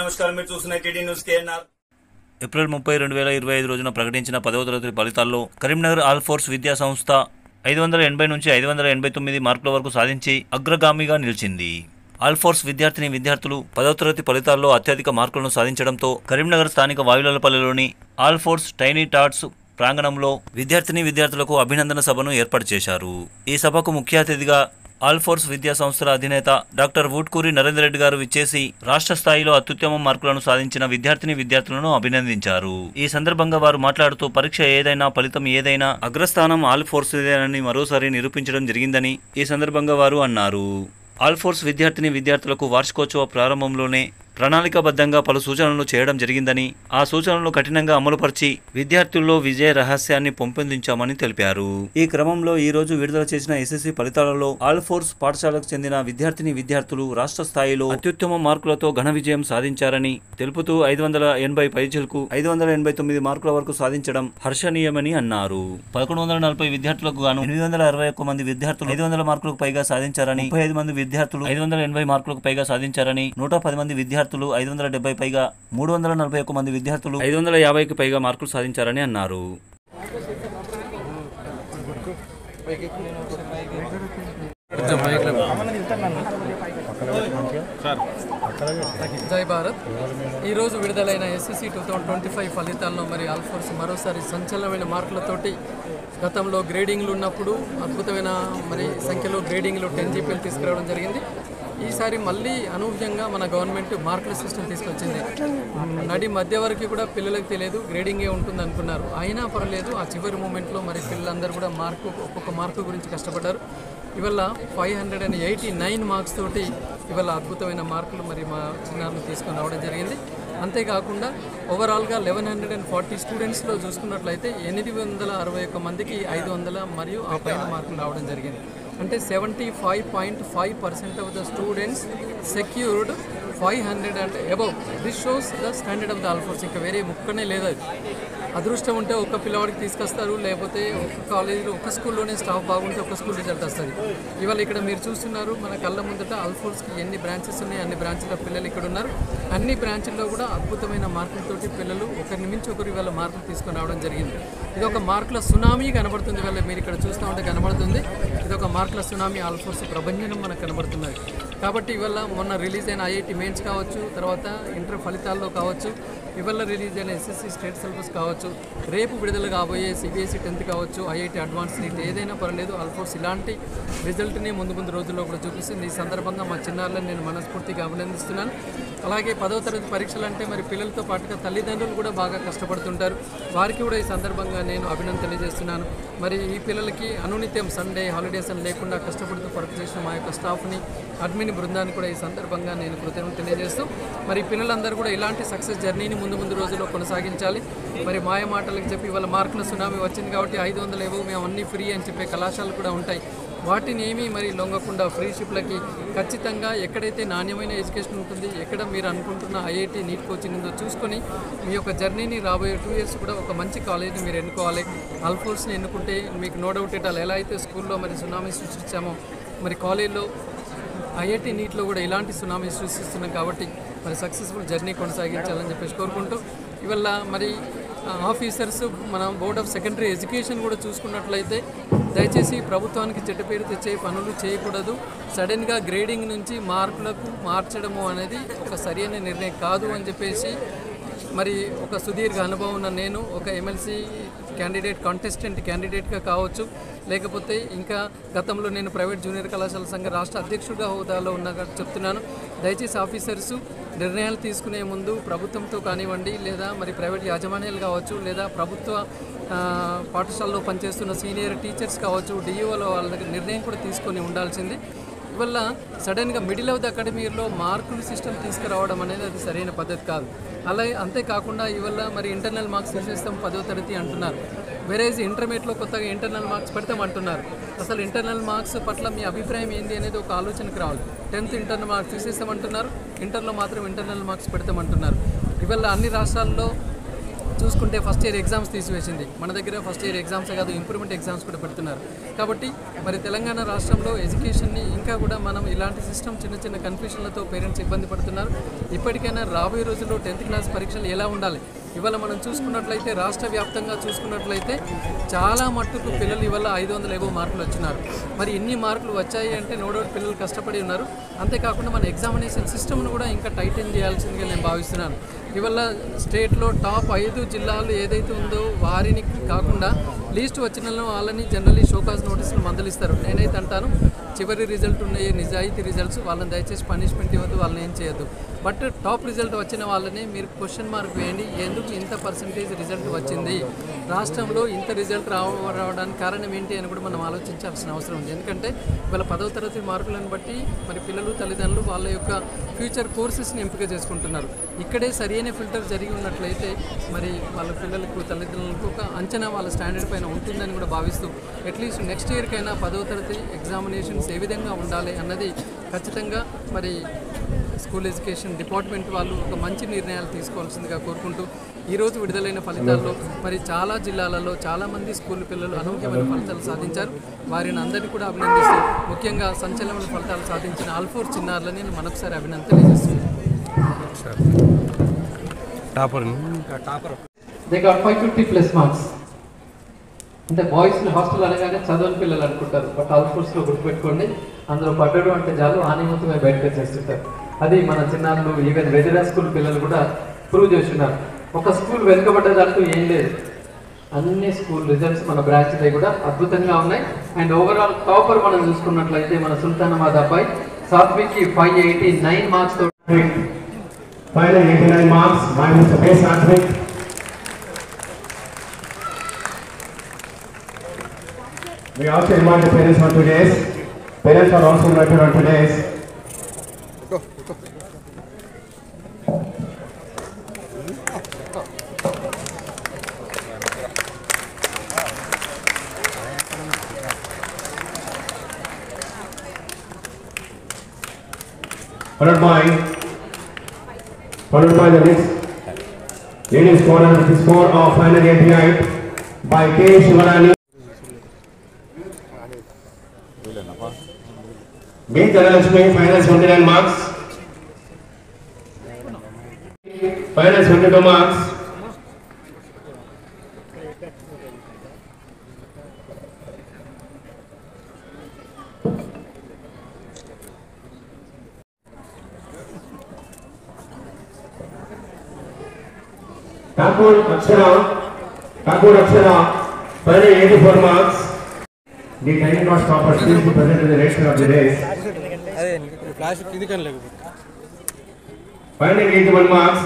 నమస్కారం, మీరు చూస్తున్న టీడీ న్యూస్ కేఎన్ఆర్. ఏప్రిల్ 30, 2025 రోజున ప్రకటించిన 10వ తరగతి ఫలితాల్లో కరీంనగర్ ఆల్ ఫోర్స్ విద్యా సంస్థ 580 నుంచి 589 మార్కుల వరకు సాధించి అగ్రగామిగా నిలిచింది. ఆల్ ఫోర్స్ విద్యార్థులు 10వ తరగతి ఫలితాల్లో అత్యధిక మార్కులను సాధించడంతో కరీంనగర్ స్థానిక వాయులపల్లిలోని ఆల్ ఫోర్స్ టైనీ టాట్స్ ప్రాంగణంలో విద్యార్థులకు అభినందన సభను ఏర్పాటు చేశారు. ఈ సభకు ముఖ్య అతిథిగా ఆల్ ఫోర్స్ విద్యా సంస్థల అధినేత డాక్టర్ వూట్కూరి నరేందర్ రెడ్డి గారు విచ్చేసి రాష్ట్ర స్థాయిలో అత్యుత్తమ మార్కులను సాధించిన విద్యార్థులను అభినందించారు. ఈ సందర్భంగా వారు మాట్లాడుతూ పరీక్ష ఏదైనా ఫలితం ఏదైనా అగ్రస్థానం ఆల్ ఫోర్స్ దేనని మరోసారి నిరూపించడం జరిగిందని ఈ సందర్భంగా వారు అన్నారు. ఆల్ ఫోర్స్ విద్యార్థులకు వార్షికోత్సవ ప్రారంభంలోనే ప్రణాళికాబద్ధంగా పలు సూచనలు చేయడం జరిగిందని, ఆ సూచనలను కఠినంగా అమలుపరిచి విద్యార్థుల్లో విజయ రహస్యాన్ని పెంపొందించామని తెలిపారు. ఈ క్రమంలో ఈ రోజు విడుదల చేసిన ఎస్ఎస్సి ఫలితాలలో ఆల్ ఫోర్స్ పాఠశాలకు చెందిన విద్యార్థులు రాష్ట్ర స్థాయిలో అత్యుత్తమ మార్కులతో ఘన విజయం సాధించారని తెలుపుతూ 580 పైచిలకు 589 మార్కుల వరకు సాధించడం హర్షణీయమని అన్నారు. 1140 విద్యార్థులకు గాను 861 మంది విద్యార్థులు 500 మార్కులకు పైగా సాధించారని, 35 మంది విద్యార్థులు 580 మార్కులకు పైగా సాధించారని, 110 మంది విద్యార్థులు 570 పైగా, 341 మంది విద్యార్థులు 550కి పైగా మార్కులు సాధించారని అన్నారు. జై భారత్. ఈరోజు విడుదలైన ఎస్ఎస్సి 2025 ఫలితాల్లో మరి ఆల్ ఫోర్స్ మరోసారి సంచలనమైన మార్కులతోటి గతంలో గ్రేడింగ్లు ఉన్నప్పుడు అద్భుతమైన మరి సంఖ్యలో గ్రేడింగ్లు 10 జీపీలు తీసుకురావడం జరిగింది. ఈసారి మళ్ళీ అనూహ్యంగా మన గవర్నమెంట్ మార్కుల సిస్టమ్ తీసుకొచ్చింది. నడి మధ్య వరకు కూడా పిల్లలకు తెలియదు గ్రేడింగే ఉంటుంది అనుకున్నారు. అయినా పర్లేదు, ఆ చివరి మూమెంట్లో మరి పిల్లలందరూ కూడా ఒక్కొక్క మార్కు గురించి కష్టపడ్డారు. ఇవాళ 589 మార్క్స్ తోటి ఇవాళ అద్భుతమైన మార్కులు మరి మా చిన్నారులు తీసుకొని రావడం జరిగింది. అంతేకాకుండా ఓవరాల్గా 1140 స్టూడెంట్స్లో చూసుకున్నట్లయితే 861 మందికి 500 మరియు ఆ పైన మార్కులు రావడం జరిగింది. అంటే 75.5% of the students secured 500 and above. This shows the standard of the all force. ఇంకా వేరే ముక్కనే లేదు. అది అదృష్టం ఉంటే ఒక్క పిల్లవాడికి తీసుకొస్తారు, లేకపోతే ఒక కాలేజీలో ఒక స్కూల్లోనే స్టాఫ్ బాగుంటే ఒక స్కూల్ రిజల్ట్ వస్తుంది. ఇవాళ ఇక్కడ మీరు చూస్తున్నారు మన కళ్ళ ముందట ఆల్ ఫోర్స్కి ఎన్ని బ్రాంచెస్ ఉన్నాయి, అన్ని బ్రాంచ్ల పిల్లలు ఇక్కడ ఉన్నారు. అన్ని బ్రాంచ్ల్లో కూడా అద్భుతమైన మార్కులతోటి పిల్లలు ఒకరి నుంచి ఒకరు ఇవాళ మార్కులు తీసుకొని రావడం జరిగింది. ఇది ఒక మార్కుల సునామీ కనబడుతుంది. ఇవాళ మీరు ఇక్కడ చూస్తూ ఉంటే కనబడుతుంది. ఇది ఒక మార్కుల సునామీ ఆల్ ఫోర్స్ ప్రభంజనం మనకు కనబడుతున్నది. కాబట్టి ఇవాళ మొన్న రిలీజ్ అయిన ఐఐటి మెయిన్స్ కావచ్చు, తర్వాత ఇంటర్ ఫలితాల్లో కావచ్చు, ఇవాళ రిలీజ్ అయిన ఎస్ఎస్సి స్టేట్ సిలబస్ కావచ్చు, రేపు విడుదల కాబోయే సిబిఎస్ఈ 10th కావచ్చు, ఐఐటి అడ్వాన్స్ నీట్ ఏదైనా పర్లేదు, ఆల్ ఫోర్స్ ఇలాంటి రిజల్ట్ని ముందు రోజుల్లో కూడా చూపిస్తుంది. ఈ సందర్భంగా మా చిన్నారులను నేను మనస్ఫూర్తిగా అభినందిస్తున్నాను. అలాగే 10వ తరగతి పరీక్షలు అంటే మరి పిల్లలతో పాటుగా తల్లిదండ్రులు కూడా బాగా కష్టపడుతుంటారు. వారికి కూడా ఈ సందర్భంగా నేను అభినందన తెలియజేస్తున్నాను. మరి ఈ పిల్లలకి అనునిత్యం సండే హాలిడేస్ అని లేకుండా కష్టపడుతూ వర్క్ చేసిన మా యొక్క స్టాఫ్ని, అడ్మిన్ బృందాన్ని కూడా ఈ సందర్భంగా నేను కృతజ్ఞతలు తెలియజేస్తూ మరి పిల్లలందరూ కూడా ఇలాంటి సక్సెస్ జర్నీని ముందు రోజుల్లో కొనసాగించాలి. మరి మాయ మాటలకు చెప్పి ఇవాళ మార్కుల సునామీ వచ్చింది కాబట్టి 500 ఏవో మేము అన్నీ ఫ్రీ అని చెప్పే కళాశాలలు కూడా ఉంటాయి. వాటిని ఏమీ మరి లొంగకుండా ఫ్రీషిప్లకి ఖచ్చితంగా ఎక్కడైతే నాణ్యమైన ఎడ్యుకేషన్ ఉంటుంది, ఎక్కడ మీరు అనుకుంటున్న ఐఐటి నీట్ కోచింగ్ ఉందో చూసుకొని మీ యొక్క జర్నీని రాబోయే 2 years కూడా ఒక మంచి కాలేజీని మీరు ఎన్నుకోవాలి. ఆల్ ఫోర్స్ని ఎన్నుకుంటే మీకు నో డౌట్ ఇటాలి. ఎలా అయితే స్కూల్లో మరి సునామీ సృష్టించామో మరి కాలేజీలో ఐఐటి నీట్లో కూడా ఇలాంటి సునామీ సృష్టిస్తున్నాం. కాబట్టి మరి సక్సెస్ఫుల్ జర్నీ కొనసాగించాలని చెప్పేసి కోరుకుంటూ ఇవాళ మరి ఆఫీసర్స్ మన బోర్డ్ ఆఫ్ సెకండరీ ఎడ్యుకేషన్ కూడా చూసుకున్నట్లయితే దయచేసి ప్రభుత్వానికి చెడ్డ పేరు తెచ్చే పనులు చేయకూడదు. సడన్గా గ్రేడింగ్ నుంచి మార్కులకు మార్చడము అనేది ఒక సరైన నిర్ణయం కాదు అని చెప్పేసి మరి ఒక సుదీర్ఘ అనుభవం ఉన్న నేను ఒక ఎమ్మెల్సీ కంటెస్టెంట్ క్యాండిడేట్గా కావచ్చు, లేకపోతే ఇంకా గతంలో నేను ప్రైవేట్ జూనియర్ కళాశాల సంఘ రాష్ట్ర అధ్యక్షుడిగా హోదాలో ఉన్నగా చెప్తున్నాను. దయచేసి ఆఫీసర్సు నిర్ణయాలు తీసుకునే ముందు ప్రభుత్వంతో కానివ్వండి, లేదా మరి ప్రైవేట్ యాజమాన్యాలు కావచ్చు, లేదా ప్రభుత్వ పాఠశాలలో పనిచేస్తున్న సీనియర్ టీచర్స్ కావచ్చు, డిఈఓల వాళ్ళ దగ్గర నిర్ణయం కూడా తీసుకొని ఉండాల్సింది. ఇవల్ల సడన్గా మిడిల్ ఆఫ్ ద అకాడమీలో మార్కుల సిస్టమ్ తీసుకురావడం అనేది అది సరైన పద్ధతి కాదు. అలాగే అంతేకాకుండా ఇవల్ల మరి ఇంటర్నల్ మార్క్స్ తీసేస్తాం 10వ తరగతి అంటున్నారు. వేరేజ్ ఇంటర్మీడియట్లో కొత్తగా ఇంటర్నల్ మార్క్స్ పెడతామంటున్నారు. అసలు ఇంటర్నల్ మార్క్స్ పట్ల మీ అభిప్రాయం ఏంది అనేది ఒక ఆలోచనకు రావాలి. 10th ఇంటర్నల్ మార్క్స్ తీసేస్తామంటున్నారు, ఇంటర్లో మాత్రం ఇంటర్నల్ మార్క్స్ పెడతామంటున్నారు. ఇవల్ల అన్ని రాష్ట్రాల్లో చూసుకుంటే ఫస్ట్ ఇయర్ ఎగ్జామ్స్ తీసివేసింది. మన దగ్గర ఫస్ట్ ఇయర్ ఎగ్జామ్సే కాదు, ఇంప్రూవ్మెంట్ ఎగ్జామ్స్ కూడా పెడుతున్నారు. కాబట్టి మరి తెలంగాణ రాష్ట్రంలో ఎడ్యుకేషన్ని ఇంకా కూడా మనం ఇలాంటి సిస్టమ్ చిన్న చిన్న కన్ఫ్యూషన్లతో పేరెంట్స్ ఇబ్బంది పడుతున్నారు. ఇప్పటికైనా రాబోయే రోజుల్లో 10th క్లాస్ పరీక్షలు ఎలా ఉండాలి, ఇవాళ మనం చూసుకున్నట్లయితే రాష్ట్ర వ్యాప్తంగా చూసుకున్నట్లయితే చాలా మట్టుకు పిల్లలు ఇవాళ 500 ఏవో మార్కులు వచ్చినారు. మరి ఇన్ని మార్కులు వచ్చాయి అంటే నో డౌట్ పిల్లలు కష్టపడి ఉన్నారు. అంతేకాకుండా మన ఎగ్జామినేషన్ సిస్టమ్ను కూడా ఇంకా టైటన్ చేయాల్సిందిగా నేను భావిస్తున్నాను. ఇవాళ స్టేట్లో టాప్ 5 జిల్లాలు ఏదైతే ఉందో వారిని కాకుండా లీస్ట్ వచ్చిన వాళ్ళని జనరల్లీ షోకాజ్ నోటీసులు మందలిస్తారు. నేనైతే అంటాను చివరి రిజల్ట్ ఉన్నాయి నిజాయితీ రిజల్ట్స్, వాళ్ళని దయచేసి పనిష్మెంట్ ఇవ్వద్దు, వాళ్ళని ఏం చేయొద్దు. బట్ టాప్ రిజల్ట్ వచ్చిన వాళ్ళని మీరు క్వశ్చన్ మార్క్ వేయండి, ఎందుకు ఇంత పర్సంటేజ్ రిజల్ట్ వచ్చింది, రాష్ట్రంలో ఇంత రిజల్ట్ రావడానికి కారణం ఏంటి అని కూడా మనం ఆలోచించాల్సిన అవసరం ఉంది. ఎందుకంటే ఇవాళ 10వ తరగతి మార్కులను బట్టి మరి పిల్లలు తల్లిదండ్రులు వాళ్ళ యొక్క ఫ్యూచర్ కోర్సెస్ని ఎంపిక చేసుకుంటున్నారు. ఇక్కడే సరైన ఫిల్టర్ జరిగి ఉన్నట్లయితే మరి వాళ్ళ పిల్లలకు తల్లిదండ్రులకు ఒక అంచనా వాళ్ళ స్టాండర్డ్ పైన ఉంటుందని కూడా భావిస్తూ అట్లీస్ట్ నెక్స్ట్ ఇయర్కైనా 10వ తరగతి ఎగ్జామినేషన్స్ ఏ విధంగా ఉండాలి అన్నది ఖచ్చితంగా మరి స్కూల్ ఎడ్యుకేషన్ డిపార్ట్మెంట్ వాళ్ళు ఒక మంచి నిర్ణయాలు తీసుకోవాల్సిందిగా కోరుకుంటూ ఈరోజు విడుదలైన ఫలితాల్లో మరి చాలా జిల్లాలలో చాలామంది స్కూల్ పిల్లలు అనూహ్యమైన ఫలితాలు సాధించారు. వారిని అందరినీ కూడా అభినందిస్తూ ముఖ్యంగా సంచలనమైన ఫలితాలు సాధించిన ఆల్ఫోర్ చిన్నారులని నేను మరొకసారి అభినందన తెలియజేస్తున్నాను. They got 550+ marks. అంటే బాయ్స్ హాస్టల్ అనగానే చదవని పిల్లలు అనుకుంటారు, బట్ ఆల్ఫోర్స్లో గుర్తుపెట్టుకోండి, అందులో పడ్డడు అంటే చాలు ఆనిమతమే బయటకు వచ్చేస్తుంటారు. అది మన చిన్నారులు ఈవెన్ రెసిడెన్స్ స్కూల్ పిల్లలు కూడా ప్రూవ్ చేస్తున్నారు. ఒక స్కూల్ వెనుకబడ్డదంటూ ఏం లేదు, అన్ని స్కూల్ రిజల్ట్స్ మన బ్రాంచ్లో కూడా అద్భుతంగా ఉన్నాయి. అండ్ ఓవరాల్ టాపర్ మనం చూసుకున్నట్లయితే మన సుల్తానాబాద్ అబ్బాయి సాత్విక్కి 589 మార్క్స్ తో 589 marks by Mr. P. Satvik. We also invite the parents on today's. Parents are also invited on today's. Followed by the next leading scorer with the score of 588 by K. Shivarani. B. Dhanalakshmi, 529 marks. 522 marks. Thakur Akshara, 584 marks. The time not stoppers please be present in the next of the day. 581 marks.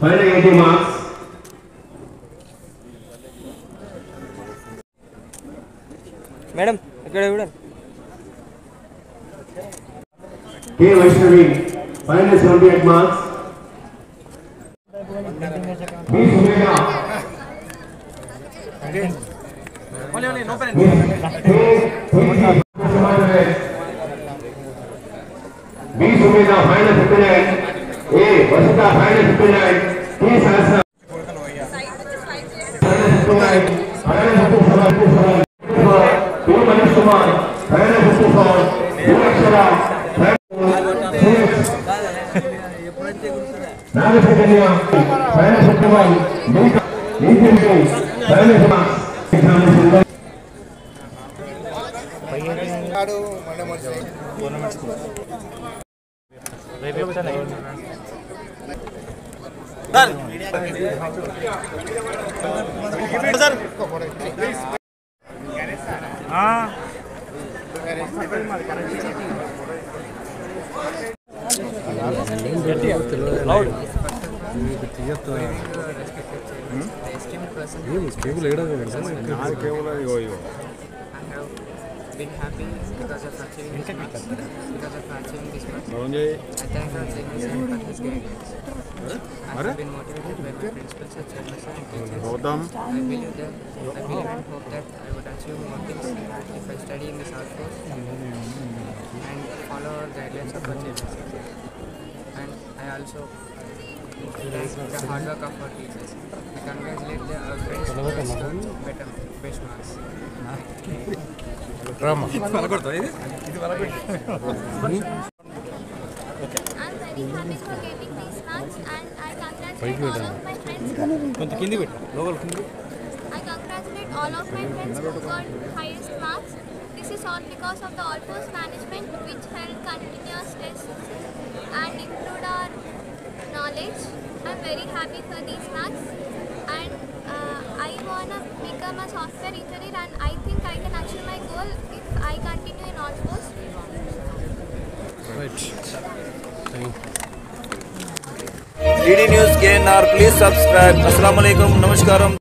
580 marks. Madam, ikkada ivudan. K. Vaishnavi, 578 marks. B. Sumedha. B. Sumedha, 559. A. Vasudha, 559. T. Sahasra, 559. 557. P. Manish Kumar, 554. U. Akshara, 556. Nagachitanya, 551. Nithin, 551. Examination. Been happy because of achieving this marks. Because of achieving this marks, I thank God for his guidance. I have been motivated by my principals, teachers, and teachers. I believe and hope that I would achieve more things if I study in this art course and follow our guidelines of achievement. And also like the hard work of our teachers. I congratulate our friends for better best marks. I'm very happy for getting these marks and I congratulate all of my friends. I congratulate all of my friends who got highest marks. This is all because of the All Force management which held continuous tests and improved our knowledge. I'm very happy for these marks and I wanna become a software engineer and I think I can achieve my goal if I continue in All Force. DD News KNR, please subscribe. Assalamu alaikum, namaskaram.